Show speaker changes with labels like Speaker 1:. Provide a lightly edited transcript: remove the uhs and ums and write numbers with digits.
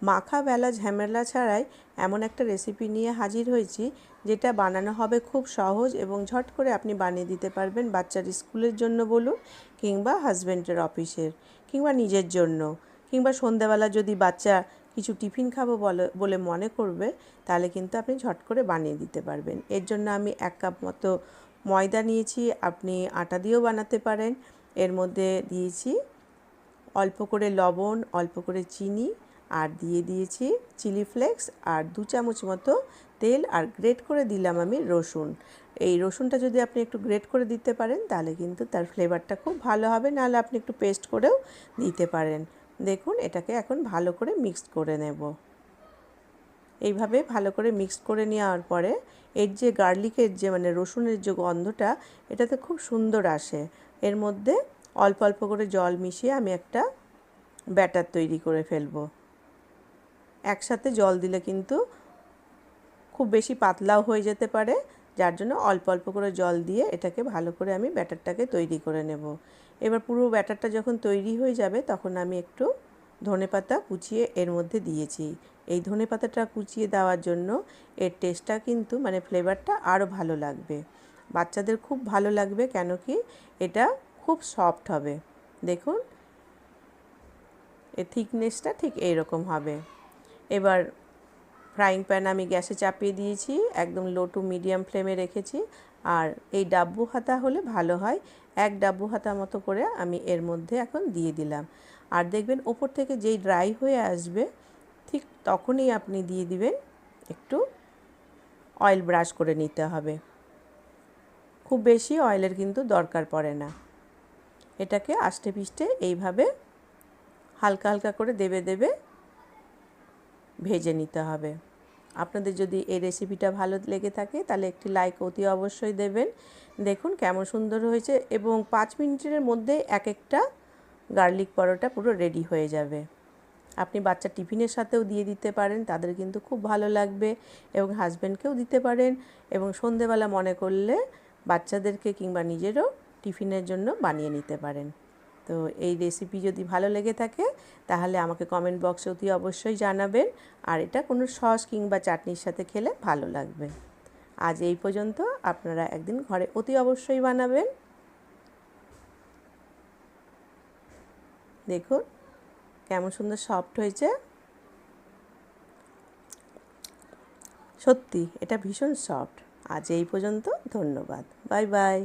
Speaker 1: মাখা বেলা ঝামেলা ছাড়াই এমন একটা রেসিপি নিয়ে হাজির হয়েছি যেটা বানানো হবে খুব সহজ এবং ঝট করে আপনি বানিয়ে দিতে পারবেন বাচ্চার স্কুলের জন্য বলুন, কিংবা হাজব্যান্ডের অফিসের, কিংবা নিজের জন্য, কিংবা সন্ধ্যাবেলা যদি বাচ্চা কিছু টিফিন খাবো বলে মনে করবে, তাহলে কিন্তু আপনি ঝট করে বানিয়ে দিতে পারবেন। এর জন্য আমি 1 কাপ মতো ময়দা নিয়েছি, আপনি আটা দিয়েও বানাতে পারেন। এর মধ্যে দিয়েছি অল্প করে লবণ, অল্প করে চিনি, আর দিয়ে দিয়েছি চিলি ফ্লেক্স, আর 2 চামচ মতো তেল, আর গ্রেট করে দিলাম আমি রসুন। এই রসুনটা যদি আপনি একটু গ্রেট করে দিতে পারেন তাহলে কিন্তু তার ফ্লেভারটা খুব ভালো হবে, নাহলে আপনি একটু পেস্ট করেও দিতে পারেন। দেখুন, এটাকে এখন ভালো করে মিক্সড করে নেব। এইভাবে ভালো করে মিক্সড করে নেওয়ার পরে এর যে গার্লিকের যে মানে রসুনের যে গন্ধটা, এটাতে খুব সুন্দর আসে। এর মধ্যে অল্প অল্প করে জল মিশিয়ে আমি একটা ব্যাটার তৈরি করে ফেলবো। একসাথে জল দিলে কিন্তু খুব বেশি পাতলাও হয়ে যেতে পারে, যার জন্য অল্প অল্প করে জল দিয়ে এটাকে ভালো করে আমি ব্যাটারটাকে তৈরি করে নেব। এবার পুরো ব্যাটারটা যখন তৈরি হয়ে যাবে তখন আমি একটু ধনেপাতা কুচিয়ে এর মধ্যে দিয়েছি। এই ধনেপাতাটা কুচিয়ে দেওয়ার জন্য এর টেস্টটা কিন্তু মানে ফ্লেভারটা আরও ভালো লাগবে, বাচ্চাদের খুব ভালো লাগবে, কেন কি এটা খুব সফট হবে। দেখুন, এর থিকনেসটা ঠিক এইরকম হবে। এবার ফ্রাইং প্যান আমি গ্যাসে চাপিয়ে দিয়েছি, একদম লো টু মিডিয়াম ফ্লেমে রেখেছি। আর এই ডাব্বু হাতা হলে ভালো হয়, 1 ডাব্বু হাতা মতো করে আমি এর মধ্যে এখন দিয়ে দিলাম। আর দেখবেন ওপর থেকে যেই ড্রাই হয়ে আসবে ঠিক তখনই আপনি দিয়ে দিবেন একটু অয়েল ব্রাশ করে নিতে হবে। খুব বেশি অয়েলের কিন্তু দরকার পড়ে না। এটাকে আস্তে পিষ্টে এইভাবে হালকা হালকা করে দেবে ভেজে নিতে হবে। আপনাদের যদি এই রেসিপিটা ভালো লেগে থাকে তাহলে একটি লাইক অতি অবশ্যই দেবেন। দেখুন কেমন সুন্দর হয়েছে, এবং 5 মিনিটের মধ্যে এক একটা গার্লিক পরোটা পুরো রেডি হয়ে যাবে। আপনি বাচ্চার টিফিনের সাথেও দিয়ে দিতে পারেন, তাদের কিন্তু খুব ভালো লাগবে, এবং হাজব্যান্ডকেও দিতে পারেন, এবং সন্ধেবেলা মনে করলে বাচ্চাদেরকে কিংবা নিজেরও টিফিনের জন্য বানিয়ে নিতে পারেন। তো এই রেসিপি যদি ভালো লেগে থাকে তাহলে আমাকে কমেন্ট বক্সে অতি অবশ্যই জানাবেন, আর এটা কোনো সস কিংবা চাটনির সাথে খেলে ভালো লাগবে। আজ এই পর্যন্ত, আপনারা একদিন ঘরে অতি অবশ্যই বানাবেন। দেখুন কেমন সুন্দর সফট হয়েছে, সত্যি এটা ভীষণ সফট। আজ এই পর্যন্ত, ধন্যবাদ, বাই বাই।